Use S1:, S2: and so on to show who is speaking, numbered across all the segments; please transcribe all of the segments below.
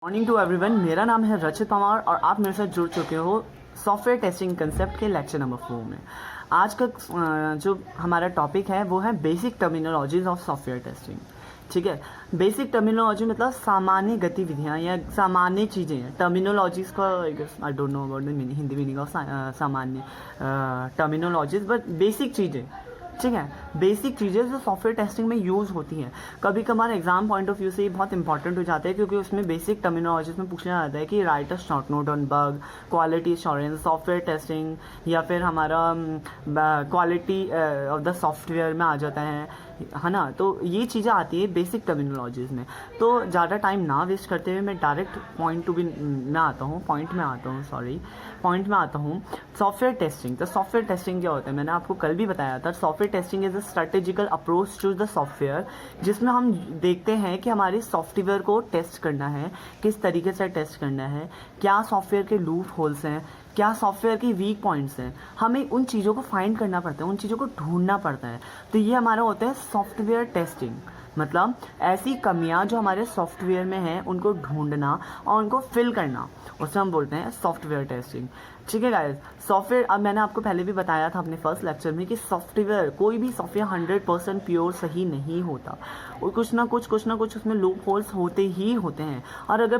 S1: Morning to everyone, मेरा नाम है रचित पवार और आप मेरे साथ जुड़ चुके हो सॉफ्टवेयर टेस्टिंग कंसेप्ट के लेक्चर नंबर 4 में। आज का जो हमारा टॉपिक है वो है basic terminologies of software testing. ठीक है, बेसिक टर्मिनोलॉजी मतलब सामान्य गतिविधियाँ या सामान्य चीज़ें हैं। टर्मिनोलॉजीज का I don't know about the meaning, Hindi meaning of सामान्य टर्मिनोलॉजीज, बट बेसिक चीज़ें। ठीक है, बेसिक चीज़ें जो सॉफ्टवेयर टेस्टिंग में यूज़ होती हैं। कभी कभार एग्जाम पॉइंट ऑफ व्यू से ये बहुत इंपॉर्टेंट हो जाता है, क्योंकि उसमें बेसिक टर्मिनोलॉजीज में पूछा जाता है कि right a short note on bug, quality assurance, software testing, या फिर हमारा क्वालिटी ऑफ द सॉफ्टवेयर में आ जाता है ना। तो ये चीज़ें आती है बेसिक टर्मिनोलॉजीज में। तो ज़्यादा टाइम ना वेस्ट करते हुए मैं डायरेक्ट पॉइंट में आता हूँ। सॉफ्टवेयर टेस्टिंग, तो सॉफ्टवेयर टेस्टिंग क्या होता है, मैंने आपको कल भी बताया था। Software testing is a strategical approach to the software, जिसमें हम देखते हैं कि हमारे सॉफ्टवेयर को टेस्ट करना है, किस तरीके से टेस्ट करना है, क्या सॉफ्टवेयर के लूप होल्स हैं, क्या सॉफ्टवेयर की वीक पॉइंट्स हैं। हमें उन चीज़ों को फाइंड करना पड़ता है, उन चीज़ों को ढूंढना पड़ता है। तो ये हमारा होता है सॉफ्टवेयर टेस्टिंग, मतलब ऐसी कमियां जो हमारे सॉफ्टवेयर में हैं उनको ढूंढना और उनको फिल करना, उसे हम बोलते हैं सॉफ्टवेयर टेस्टिंग। ठीक है गाइस, सॉफ्टवेयर, अब मैंने आपको पहले भी बताया था अपने फर्स्ट लेक्चर में कि सॉफ्टवेयर, कोई भी सॉफ्टवेयर 100% प्योर सही नहीं होता, और कुछ ना कुछ उसमें लूप होल्स होते ही होते हैं। और अगर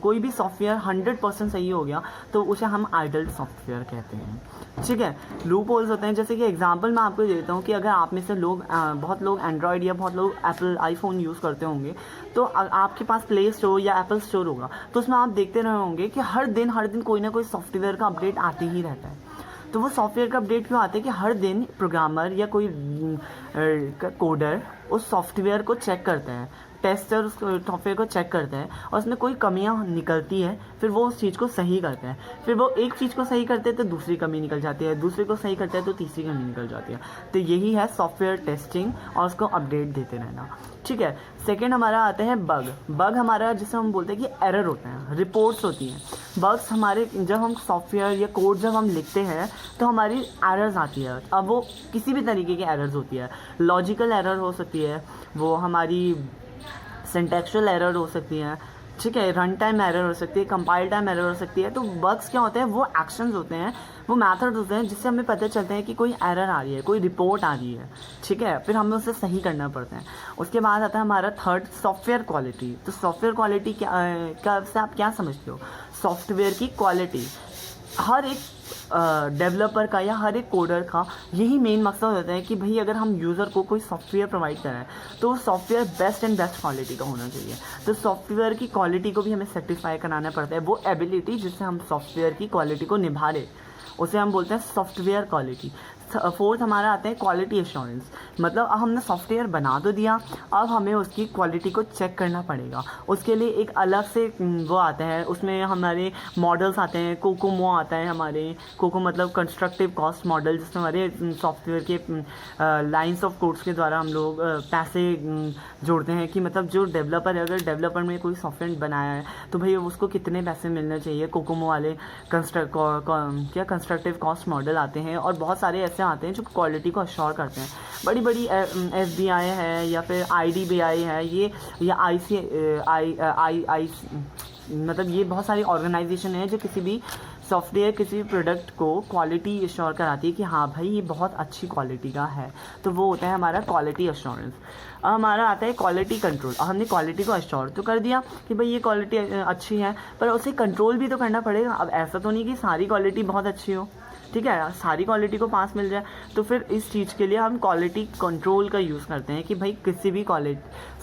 S1: कोई भी सॉफ्टवेयर 100% सही हो गया तो उसे हम आइडल सॉफ्टवेयर कहते हैं। ठीक है, लूप होल्स होते हैं, जैसे कि एग्जांपल मैं आपको देता हूँ कि अगर आप में से बहुत लोग एंड्रॉयड या बहुत लोग एप्पल आईफोन यूज़ करते होंगे, तो आपके पास प्ले स्टोर या एप्पल स्टोर होगा, तो उसमें आप देखते रहे होंगे कि हर दिन कोई ना कोई सॉफ्टवेयर का अपडेट आते ही रहता है। तो वो सॉफ्टवेयर का अपडेट क्यों आते हैं कि हर दिन प्रोग्रामर या कोई कोडर उस सॉफ्टवेयर को चेक करता है, टेस्टर उस सॉफ्टवेयर को चेक करता है, और उसमें कोई कमियां निकलती है, फिर वो उस चीज़ को सही करता है। फिर वो एक चीज़ को सही करते हैं तो दूसरी कमी निकल जाती है, दूसरे को सही करता है तो तीसरी कमी निकल जाती है। तो यही है सॉफ्टवेयर टेस्टिंग, और उसको अपडेट देते रहना। ठीक है, सेकेंड हमारा आता है बग हमारा जिसे हम बोलते हैं कि एरर होते हैं, रिपोर्ट्स होती हैं। बग्स हमारे, जब हम सॉफ्टवेयर या कोड जब हम लिखते हैं तो हमारी एरर्स आती है। अब वो किसी भी तरीके की एरर्स होती है, लॉजिकल एरर हो सकती है, वो हमारी सिंटैक्चुअल एरर हो सकती है, ठीक है, रन टाइम एरर हो सकती है, कंपाइल टाइम एरर हो सकती है। तो बग्स क्या होते हैं, वो एक्शंस होते हैं, वो मेथड होते हैं जिससे हमें पता चलता है कि कोई एरर आ रही है, कोई रिपोर्ट आ रही है। ठीक है, फिर हमें उसे सही करना पड़ता है। उसके बाद आता है हमारा थर्ड, सॉफ्टवेयर क्वालिटी। तो सॉफ्टवेयर क्वालिटी क्या से आप क्या समझते हो? सॉफ्टवेयर की क्वालिटी हर एक डेवलपर का या हर एक कोडर का यही मेन मकसद होता है कि भाई अगर हम यूज़र को कोई सॉफ्टवेयर प्रोवाइड करें तो वो सॉफ्टवेयर बेस्ट क्वालिटी का होना चाहिए। तो सॉफ्टवेयर की क्वालिटी को भी हमें सर्टिफाई कराना पड़ता है, वो एबिलिटी जिससे हम सॉफ्टवेयर की क्वालिटी को निभा रहे, उसे हम बोलते हैं सॉफ्टवेयर क्वालिटी। फोर्थ हमारा आता है क्वालिटी एश्योरेंस, मतलब अब हमने सॉफ्टवेयर बना तो दिया, अब हमें उसकी क्वालिटी को चेक करना पड़ेगा। उसके लिए एक अलग से वो आता है, उसमें हमारे मॉडल्स आते हैं, कोकोमो आता है हमारे, कोको मतलब कंस्ट्रक्टिव कॉस्ट मॉडल, जिसमें हमारे सॉफ्टवेयर के लाइंस ऑफ कोड्स के द्वारा हम लोग पैसे जोड़ते हैं कि मतलब जो डेवलपर है, अगर डेवलपर ने कोई सॉफ्टवेयर बनाया है तो भाई उसको कितने पैसे मिलने चाहिए। कोकोमो वाले कंस्ट्रक्टिव कॉस्ट मॉडल आते हैं, और बहुत सारे ऐसे आते हैं जो क्वालिटी को अश्योर करते हैं। बड़ी बड़ी FBI है या फिर IDBI है, ये या ICAI मतलब ये बहुत सारी ऑर्गेनाइजेशन है जो किसी भी सॉफ्टवेयर, किसी भी प्रोडक्ट को क्वालिटी एश्योर कराती है कि हाँ भाई ये बहुत अच्छी क्वालिटी का है। तो वो होता है हमारा क्वालिटी एश्योरेंस। अब हमारा आता है क्वालिटी कंट्रोल। अब हमने क्वालिटी को एश्योर तो कर दिया कि भाई ये क्वालिटी अच्छी है, पर उसे कंट्रोल भी तो करना पड़ेगा। अब ऐसा तो नहीं कि सारी क्वालिटी बहुत अच्छी हो, ठीक है, सारी क्वालिटी को पास मिल जाए। तो फिर इस चीज़ के लिए हम क्वालिटी कंट्रोल का यूज़ करते हैं कि भाई किसी भी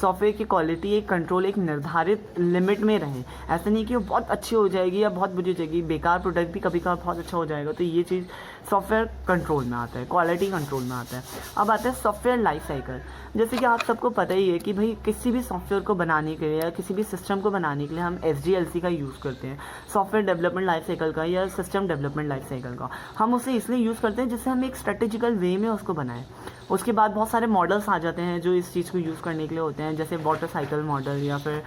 S1: सॉफ्टवेयर की क्वालिटी एक कंट्रोल, एक निर्धारित लिमिट में रहे। ऐसा नहीं कि वो बहुत अच्छी हो जाएगी या बहुत बुरी हो जाएगी, बेकार प्रोडक्ट भी कभी कभार बहुत अच्छा हो जाएगा। तो ये चीज़ सॉफ्टवेयर कंट्रोल में आता है, क्वालिटी कंट्रोल में आता है। अब आता है सॉफ्टवेयर लाइफ साइकिल। जैसे कि आप सबको पता ही है कि भाई किसी भी सॉफ्टवेयर को बनाने के लिए या किसी भी सिस्टम को बनाने के लिए हम SDLC का यूज़ करते हैं, सॉफ्टवेयर डेवलपमेंट लाइफ साइकिल का या सिस्टम डेवलपमेंट लाइफ साइकिल का। हम उसे इसलिए यूज़ करते हैं जिससे हम एक स्ट्रेटेजिकल वे में उसको बनाएं। उसके बाद बहुत सारे मॉडल्स आ जाते हैं जो इस चीज़ को यूज़ करने के लिए होते हैं, जैसे वाटर साइकिल मॉडल या फिर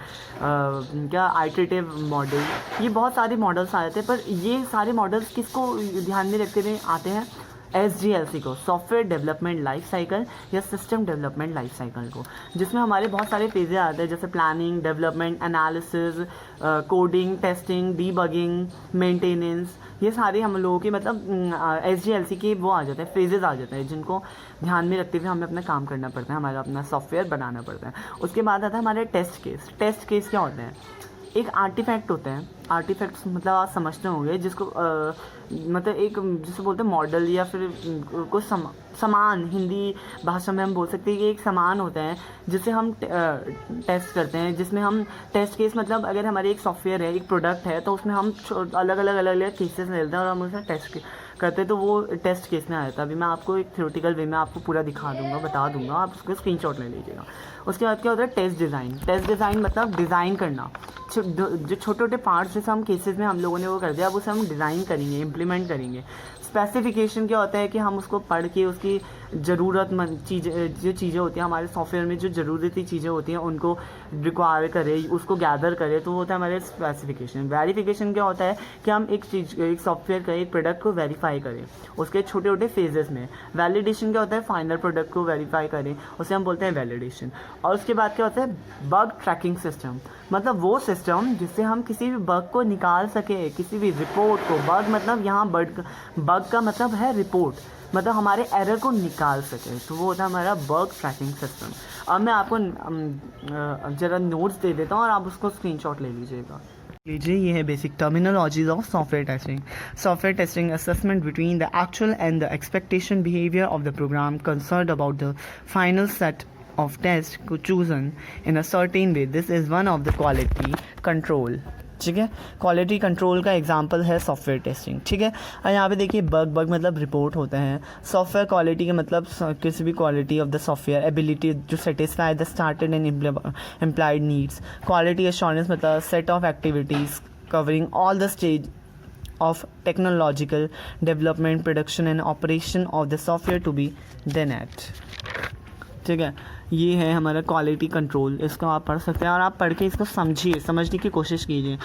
S1: आइटरेटिव मॉडल। ये बहुत सारे मॉडल्स आ जाते हैं, पर ये सारे मॉडल्स किसको ध्यान में रखते हुए आते हैं? SDLC को, सॉफ्टवेयर डेवलपमेंट लाइफ साइकिल या सिस्टम डेवलपमेंट लाइफ साइकिल को, जिसमें हमारे बहुत सारे फेजेज आते हैं जैसे planning, development, analysis, coding, testing, debugging, maintenance. ये सारे हम लोगों के मतलब SDLC के वो आ जाते हैं, फेजेज आ जाते हैं जिनको ध्यान में रखते हुए हमें अपना काम करना पड़ता है, हमारा अपना सॉफ्टवेयर बनाना पड़ता है। उसके बाद आता है हमारे टेस्ट केस। टेस्ट केस क्या होते हैं? एक आर्टिफैक्ट होते हैं। आर्टिफैक्ट्स मतलब आप समझते होंगे जिसको मतलब एक जिसे बोलते हैं मॉडल या फिर कुछ सामान, हिंदी भाषा में हम बोल सकते हैं कि एक सामान होता है जिसे हम टेस्ट करते हैं, जिसमें हम टेस्ट केस मतलब अगर हमारे एक सॉफ्टवेयर है, एक प्रोडक्ट है, तो उसमें हम अलग अलग केसेस लेते हैं और हम उसे टेस्ट करते हैं, तो वो टेस्ट केस में आ जाता है। अभी मैं आपको एक थ्योरेटिकल वे में आपको पूरा दिखा दूंगा, बता दूंगा, आप उसको स्क्रीनशॉट ले लीजिएगा। उसके बाद क्या होता है? Test design. टेस्ट डिज़ाइन मतलब डिज़ाइन करना, जो छोटे छोटे पार्ट्स जैसे हम केसेस में हम लोगों ने वो कर दिया, अब उसे हम डिज़ाइन करेंगे, इम्प्लीमेंट करेंगे। स्पेसिफिकेशन क्या होता है कि हम उसको पढ़ के उसकी ज़रूरतमंद चीज़ें, जो चीज़ें होती हैं हमारे सॉफ्टवेयर में, जो ज़रूरती चीज़ें होती हैं उनको रिक्वायर करें, उसको गैदर करें, तो वो होता है हमारे स्पेसिफिकेशन। वेरिफिकेशन क्या होता है कि हम एक चीज़, एक सॉफ्टवेयर का, एक प्रोडक्ट को वेरीफाई करें उसके छोटे छोटे फेजेस में। वैलिडेशन क्या होता है? फाइनल प्रोडक्ट को वेरीफाई करें, उसे हम बोलते हैं वैलिडेशन। और उसके बाद क्या होता है? बग ट्रैकिंग सिस्टम, मतलब वो सिस्टम जिससे हम किसी भी बग को निकाल सके, किसी भी रिपोर्ट को। बग मतलब यहाँ बग का मतलब है रिपोर्ट, मतलब हमारे एरर को निकाल सके, तो वो होता है हमारा बग ट्रैकिंग सिस्टम। अब मैं आपको ज़रा नोट्स दे देता हूँ और आप उसको स्क्रीनशॉट ले लीजिएगा। लीजिए, ये है basic terminologies of software testing. Software testing assessment between the actual and the expectation behaviour of the program concerned about the final set of test chosen in a certain way. This is one of the quality control. ठीक है, quality control का example है software testing. ठीक है, और यहाँ पे देखिए बग मतलब रिपोर्ट होते हैं। सॉफ्टवेयर क्वालिटी के मतलब किसी भी quality of the software ability जो satisfy the started and employed needs. Quality assurance मतलब set of activities covering all the stage of technological development, production and operation of the software to be done at. ठीक है, ये है हमारा quality control. इसको आप पढ़ सकते हैं और आप पढ़ के इसको समझने की कोशिश कीजिए।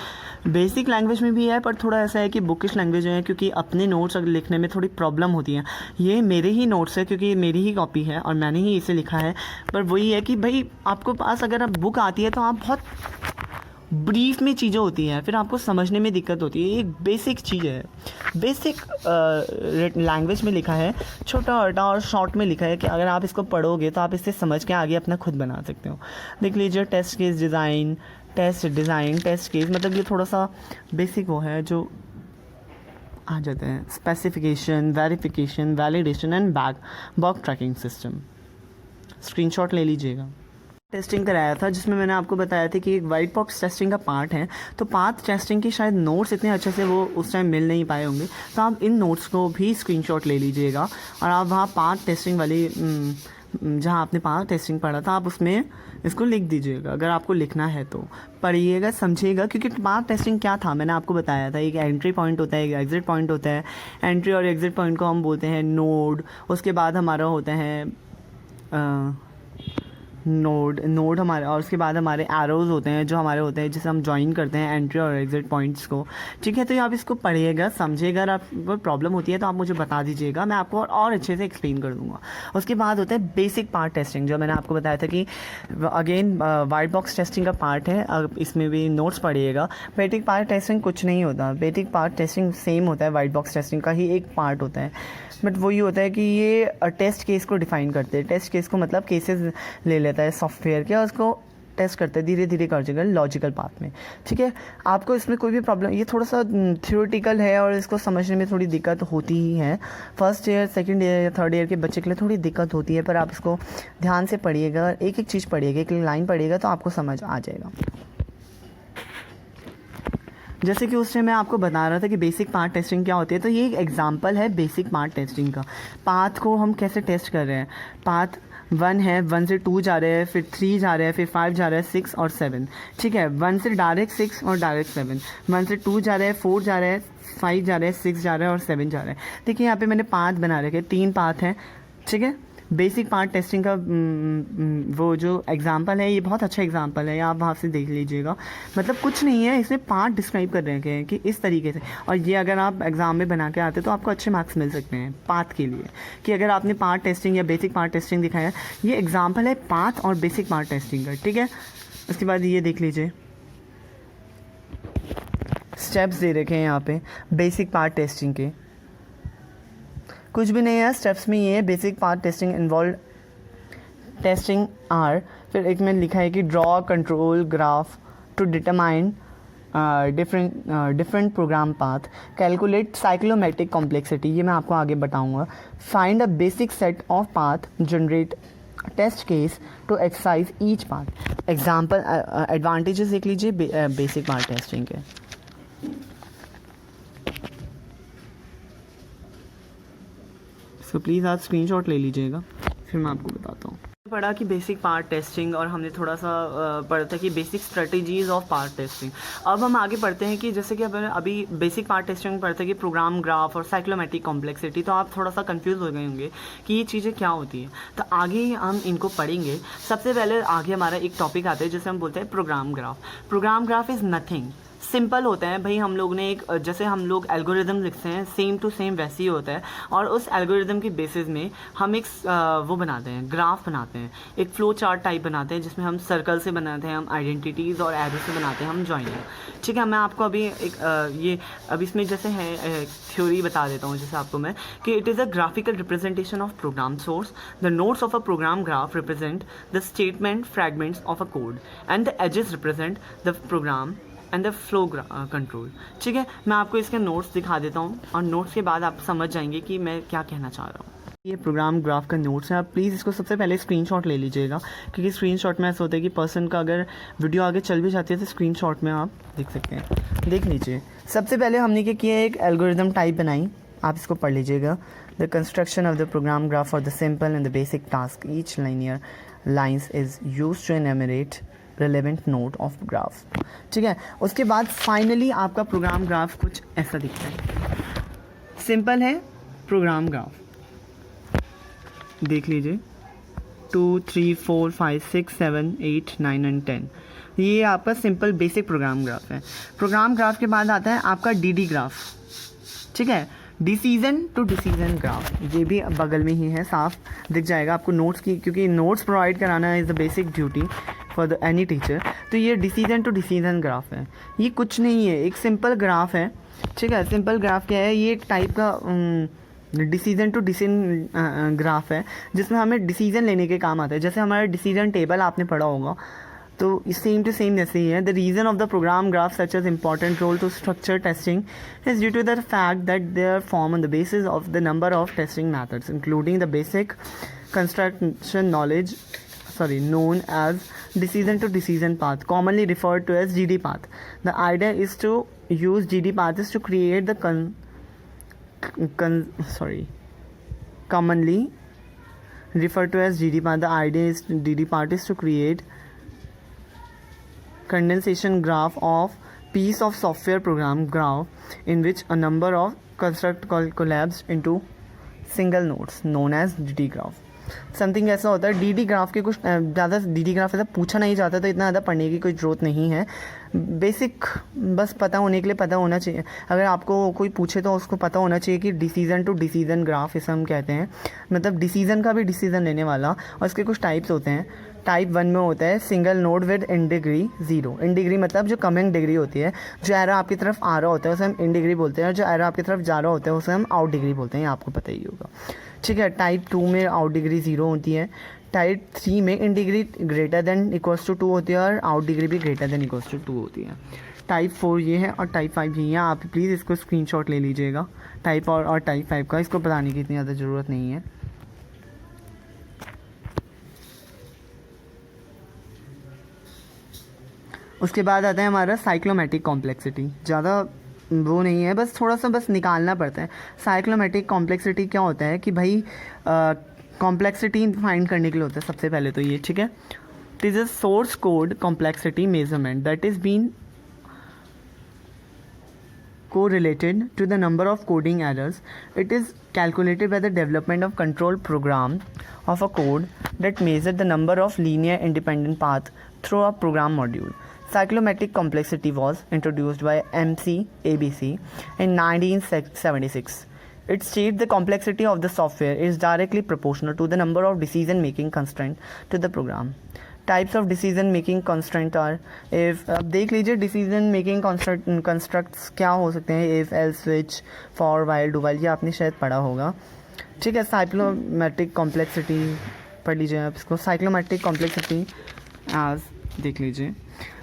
S1: बेसिक लैंग्वेज में भी है, पर थोड़ा ऐसा है कि बुकिश लैंग्वेज है, क्योंकि अपने नोट्स अगर लिखने में थोड़ी प्रॉब्लम होती है। ये मेरे ही नोट्स है क्योंकि मेरी ही कॉपी है और मैंने ही इसे लिखा है, पर वही है कि भाई आपको पास अगर आप बुक आती है तो आप बहुत ब्रीफ में चीज़ें होती हैं, फिर आपको समझने में दिक्कत होती है। एक बेसिक चीज़ है, बेसिक लैंग्वेज में लिखा है, छोटा छोटा और शॉर्ट में लिखा है कि अगर आप इसको पढ़ोगे तो आप इससे समझ के आगे अपना खुद बना सकते हो। देख लीजिए, test case design, test case मतलब ये थोड़ा सा बेसिक वो है जो आ जाते हैं। Specification, verification, validation and bug tracking system. Screenshot ले लीजिएगा। टेस्टिंग कराया था जिसमें मैंने आपको बताया था कि एक वाइट बॉक्स टेस्टिंग का पार्ट है, तो पाथ टेस्टिंग की शायद नोट्स इतने अच्छे से वो उस टाइम मिल नहीं पाए होंगे, तो आप इन नोट्स को भी स्क्रीनशॉट ले लीजिएगा और आप वहाँ पाथ टेस्टिंग वाली जहाँ आपने पाथ टेस्टिंग पढ़ा था आप उसमें इसको लिख दीजिएगा। अगर आपको लिखना है तो पढ़िएगा, समझिएगा, क्योंकि पाथ टेस्टिंग क्या था मैंने आपको बताया था। एक एंट्री पॉइंट होता है, एक एग्जिट पॉइंट होता है। एंट्री और एग्जिट पॉइंट को हम बोलते हैं नोड। उसके बाद हमारा होता है नोड हमारे, और उसके बाद हमारे एरोज़ होते हैं जो हमारे होते हैं जिसे हम ज्वाइन करते हैं एंट्री और एग्जिट पॉइंट्स को। ठीक है, तो आप इसको पढ़िएगा, समझिएगा। अगर आपको प्रॉब्लम होती है तो आप मुझे बता दीजिएगा, मैं आपको और अच्छे से एक्सप्लेन कर दूंगा। उसके बाद होता है बेसिक पार्ट टेस्टिंग, जो मैंने आपको बताया था कि अगेन वाइट बॉक्स टेस्टिंग का पार्ट है, इसमें भी नोट्स पढ़िएगा। बेसिक पार्ट टेस्टिंग कुछ नहीं होता, बेसिक पार्ट टेस्टिंग सेम होता है, वाइट बॉक्स टेस्टिंग का ही एक पार्ट होता है, बट वही होता है कि ये टेस्ट केस को डिफ़ाइन करते हैं। टेस्ट केस को मतलब केसेस ले लेता है सॉफ्टवेयर के और उसको टेस्ट करते हैं, धीरे धीरे कर जाएगा लॉजिकल पाथ में। ठीक है, आपको इसमें कोई भी प्रॉब्लम, ये थोड़ा सा थ्योरेटिकल है और इसको समझने में थोड़ी दिक्कत होती ही है। फर्स्ट ईयर, सेकंड ईयर या थर्ड ईयर के बच्चे के लिए थोड़ी दिक्कत होती है, पर आप इसको ध्यान से पढ़िएगा, एक एक चीज़ पढ़िएगा, एक लाइन पढ़िएगा तो आपको समझ आ जाएगा। जैसे कि उससे मैं आपको बता रहा था कि बेसिक पार्ट टेस्टिंग क्या होती है, तो ये एक एग्जांपल है बेसिक पार्ट टेस्टिंग का। पाथ को हम कैसे टेस्ट कर रहे हैं, पाथ 1 है, 1 से 2 जा रहे हैं, फिर 3 जा रहे हैं, फिर 5 जा रहे हैं, 6 और 7। ठीक है, 1 से डायरेक्ट 6 और डायरेक्ट 7, 1 से 2 जा रहे हैं, 4 जा रहे हैं, 5 जा रहे हैं, 6 जा रहे हैं और 7 जा रहे हैं। देखिए यहाँ पे मैंने पाथ बना रखे, 3 पाथ हैं। ठीक है, बेसिक पार्ट टेस्टिंग का वो जो एग्जांपल है, ये बहुत अच्छा एग्जांपल है, आप वहाँ से देख लीजिएगा। मतलब कुछ नहीं है, इसमें पार्ट डिस्क्राइब कर रहे हैं कि इस तरीके से, और ये अगर आप एग्ज़ाम में बना के आते तो आपको अच्छे मार्क्स मिल सकते हैं पाथ के लिए, कि अगर आपने पार्ट टेस्टिंग या बेसिक पार्ट टेस्टिंग दिखाया। ये एग्जाम्पल है पाथ और बेसिक पार्ट टेस्टिंग का, ठीक है। उसके बाद ये देख लीजिए, स्टेप्स दे रखे हैं यहाँ पे बेसिक पार्ट टेस्टिंग के। कुछ भी नहीं है स्टेप्स में, ये है basic part testing involve testing are, फिर एक में लिखा है कि draw control graph to determine different program path, calculate cyclomatic complexity, ये मैं आपको आगे बताऊंगा, find a basic set of path, generate test case to exercise each path. Example advantages देख लीजिए बेसिक पार्ट टेस्टिंग के। सो प्लीज़ आप screenshot ले लीजिएगा, फिर मैं आपको बताता हूँ। पढ़ा कि बेसिक पार्ट टेस्टिंग, और हमने थोड़ा सा पढ़ा था कि basic strategies of part testing. अब हम आगे पढ़ते हैं कि जैसे कि अभी बेसिक पार्ट टेस्टिंग में पढ़ते हैं कि प्रोग्राम ग्राफ और साइक्लोमेट्रिक कॉम्प्लेक्सिटी, तो आप थोड़ा सा कंफ्यूज हो गए होंगे कि ये चीज़ें क्या होती हैं। तो आगे हम इनको पढ़ेंगे। सबसे पहले आगे हमारा एक टॉपिक आता है जिसे हम बोलते हैं program graph. Program graph is nothing, simple होता है भाई। हम लोग ने एक, जैसे हम लोग एल्गोरिदम लिखते हैं, सेम टू सेम वैसे ही होता है, और उस एल्गोरिदम की बेसिस में हम एक वो बनाते हैं, ग्राफ बनाते हैं, एक फ्लो चार्ट टाइप बनाते हैं, जिसमें हम सर्कल से बनाते हैं, हम आइडेंटिटीज़ और एरो से बनाते हैं, हम जॉइनिंग। ठीक है, मैं आपको अभी एक अब इसमें जैसे है थ्योरी बता देता हूँ जैसे आपको मैं, कि it is a graphical representation of program source. The nodes of a program graph represent the statement fragments of a code, and the edges represent the program and the flow control. ठीक है, मैं आपको इसके notes दिखा देता हूँ, और notes के बाद आप समझ जाएंगे कि मैं क्या कहना चाह रहा हूँ। ये प्रोग्राम ग्राफ का नोट्स है, आप प्लीज़ इसको सबसे पहले स्क्रीनशॉट ले लीजिएगा, क्योंकि स्क्रीनशॉट में ऐसा होता है कि पर्सन का अगर वीडियो आगे चल भी जाती है तो स्क्रीनशॉट में आप देख सकते हैं। देख लीजिए, सबसे पहले हमने क्या किया, एक एल्गोरिदम टाइप बनाई, आप इसको पढ़ लीजिएगा। The construction of the program graph for the simple and the basic task, each linear lines is use to enumerate relevant node of graph. ठीक है, उसके बाद फाइनली आपका प्रोग्राम ग्राफ कुछ ऐसा दिखता है। सिंपल है प्रोग्राम ग्राफ, देख लीजिए 2 3 4 5 6 7 8 9 एंड 10, ये आपका सिंपल बेसिक प्रोग्राम ग्राफ है। प्रोग्राम ग्राफ के बाद आता है आपका डीडी ग्राफ। ठीक है, डिसीजन टू डिसीजन ग्राफ, ये भी बगल में ही है, साफ दिख जाएगा आपको नोट्स की, क्योंकि नोट्स प्रोवाइड कराना is the basic duty for the any teacher. तो ये डिसीजन टू डिसीजन ग्राफ है, ये कुछ नहीं है, एक सिंपल ग्राफ है। ठीक है, सिंपल ग्राफ क्या है, ये एक टाइप का डिसीजन टू डिसीजन ग्राफ है, जिसमें हमें डिसीजन लेने के काम आता है। जैसे हमारा डिसीजन टेबल आपने पढ़ा होगा, तो सेम टू सेम जैसे ही है। The reason of the program graph such as important role to structure testing is due to the fact that they are form on the basis of the number of testing methods including the basic construction knowledge known as decision to decision path, commonly referred to as GD path. The idea is to use GD path is to create the commonly referred to as GD path. The idea is DD path is to create condensation graph of piece of software program graph in which a number of construct collapsed into single nodes known as DD graph. Something ऐसा होता है। DD graph के कुछ ज़्यादा DD graph ऐसा पूछा नहीं जाता, तो इतना ज़्यादा पढ़ने की कोई ज़रूरत नहीं है। बेसिक बस पता होने के लिए पता होना चाहिए। अगर आपको कोई पूछे तो उसको पता होना चाहिए कि डिसीजन टू डिसीजन ग्राफ इसे हम कहते हैं, मतलब डिसीजन का भी डिसीजन लेने वाला। और इसके कुछ टाइप्स होते हैं। टाइप 1 में होता है single node with in degree 0। In degree मतलब जो कमिंग डिग्री होती है, जो एरो आपकी तरफ आ रहा होता है उसे हम इन डिग्री बोलते हैं, और जो एरो आपकी तरफ जा रहा होता है उसे हम आउट डिग्री बोलते हैं, ये आपको पता ही होगा। ठीक है, टाइप 2 में आउट डिग्री 0 होती है। टाइप 3 में in degree greater than equals to 2 होती है, और आउट डिग्री भी ग्रेटर देन इक्वल्स टू 2 होती है। टाइप 4 ये है, और टाइप 5 ये है। आप प्लीज़ इसको स्क्रीनशॉट ले लीजिएगा, टाइप और टाइप 5 का। इसको बताने की इतनी ज़्यादा ज़रूरत नहीं है। उसके बाद आता है हमारा साइक्लोमेट्रिक कॉम्प्लेक्सिटी। ज़्यादा वो नहीं है, बस थोड़ा सा बस निकालना पड़ता है। साइक्लोमेट्रिक कॉम्प्लेक्सिटी क्या होता है कि भाई कॉम्प्लेक्सिटी फाइंड करने के लिए होता है सबसे पहले तो ये। ठीक है, it is a source code complexity measurement that is been correlated to the number of coding errors. It is calculated by the development of control program of a code that measures the number of linear independent paths through a program module. Cyclomatic complexity was introduced by MC ABC in 1976. It states the complexity of the software is directly proportional to the number of decision-making constraints to the program. Types of decision making constraint are if अब देख लीजिए decision making constructs क्या हो सकते हैं if else switch for while do while ये आपने शायद पढ़ा होगा ठीक है साइक्लोमेटिक कॉम्प्लेक्सिटी पढ़ लीजिए आप इसको साइक्लोमेटिक कॉम्प्लेक्सिटी एज देख लीजिए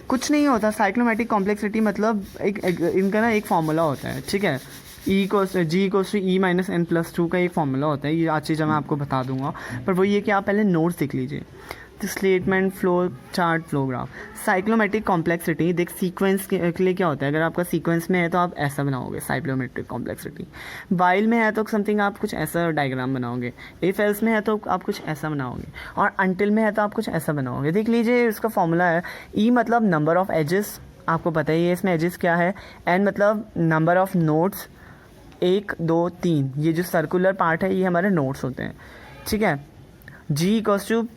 S1: कुछ नहीं होता साइक्लोमेटिक कॉम्प्लेक्सिटी मतलब एक इनका ना एक फार्मूला होता है ठीक है G=E-n+2 का एक फार्मूला होता है ये आज चीज़ मैं आपको बता दूंगा पर वो ये कि आप पहले नोट्स देख लीजिए statement flow chart flow graph cyclomatic complexity देख सीक्वेंस के लिए क्या होता है अगर आपका सीक्वेंस में है तो आप ऐसा बनाओगे साइक्लोमेट्रिक कॉम्प्लेक्सिटी वाइल में है तो समथिंग आप कुछ ऐसा डायग्राम बनाओगे इफ एल्स में है तो आप कुछ ऐसा बनाओगे और अंटिल में है तो आप कुछ ऐसा बनाओगे देख लीजिए इसका फॉर्मूला है ई मतलब नंबर ऑफ एजेस आपको पता ही है इसमें एजेस क्या है एन मतलब नंबर ऑफ नोड्स 1 2 3 ये जो सर्कुलर पार्ट है ये हमारे नोड्स होते हैं ठीक है G=P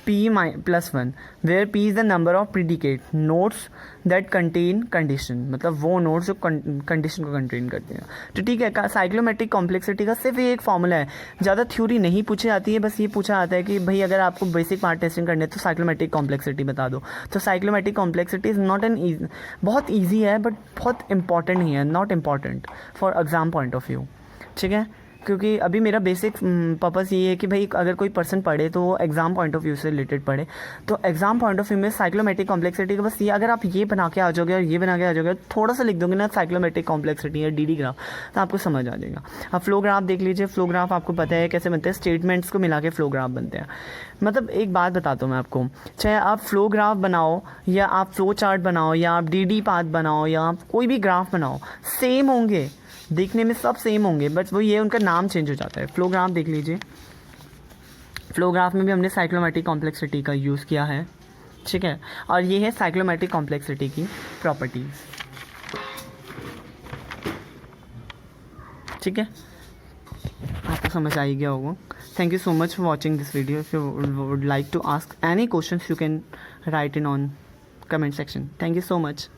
S1: +1 where P is the number of predicate nodes that contain condition मतलब वो नोड्स जो कंडीशन को कंटेन करते हैं तो ठीक है साइक्लोमेट्रिक कॉम्प्लेक्सिटी का सिर्फ ये एक फॉर्मूला है ज़्यादा थ्योरी नहीं पूछी जाती है बस ये पूछा जाता है कि भाई अगर आपको बेसिक पार्ट टेस्टिंग करने है तो साइक्लोमेट्रिक कॉम्प्लेक्सिटी बता दो तो साइक्लोमेट्रिक कॉम्प्लेक्सिटी इज़ नॉट एन बहुत ईजी है बट बहुत इंपॉर्टेंट नहीं है not important for exam point of view ठीक है क्योंकि अभी मेरा बेसिक पर्पस ये है कि भाई अगर कोई पर्सन पढ़े तो वो एग्ज़ाम पॉइंट ऑफ व्यू से रिलेटेड पढ़े तो एग्ज़ाम पॉइंट ऑफ व्यू में साइक्लोमेट्रिक कॉम्प्लेक्सिटी का बस ये अगर आप ये बना के आ जाओगे और ये बना के आ जाओगे थोड़ा सा लिख दोगे ना साइक्लोमेट्रिक कॉम्प्लेक्सिटी या डी ग्राफ तो आपको समझ आ जाएगा अब फ्लो ग्राफ देख लीजिए फ्लो ग्राफ आपको पता है कैसे बनते हैं स्टेटमेंट्स को मिला के फ्लो ग्राफ बनते हैं मतलब एक बात बताता हूँ मैं आपको चाहे आप फ्लो ग्राफ बनाओ या आप फ्लो चार्ट बनाओ या आप डी पाथ बनाओ या आप कोई भी ग्राफ बनाओ सेम होंगे देखने में सब सेम होंगे बट वो ये उनका नाम चेंज हो जाता है फ्लो ग्राफ देख लीजिए फ्लो ग्राफ में भी हमने साइक्लोमेट्रिक कॉम्प्लेक्सिटी का यूज़ किया है ठीक है और ये है साइक्लोमेट्रिक कॉम्प्लेक्सिटी की प्रॉपर्टीज़ ठीक है आपको समझ आ ही गया होगा thank you so much for watching this video if you would like to ask any questions you can write in on comment section thank you so much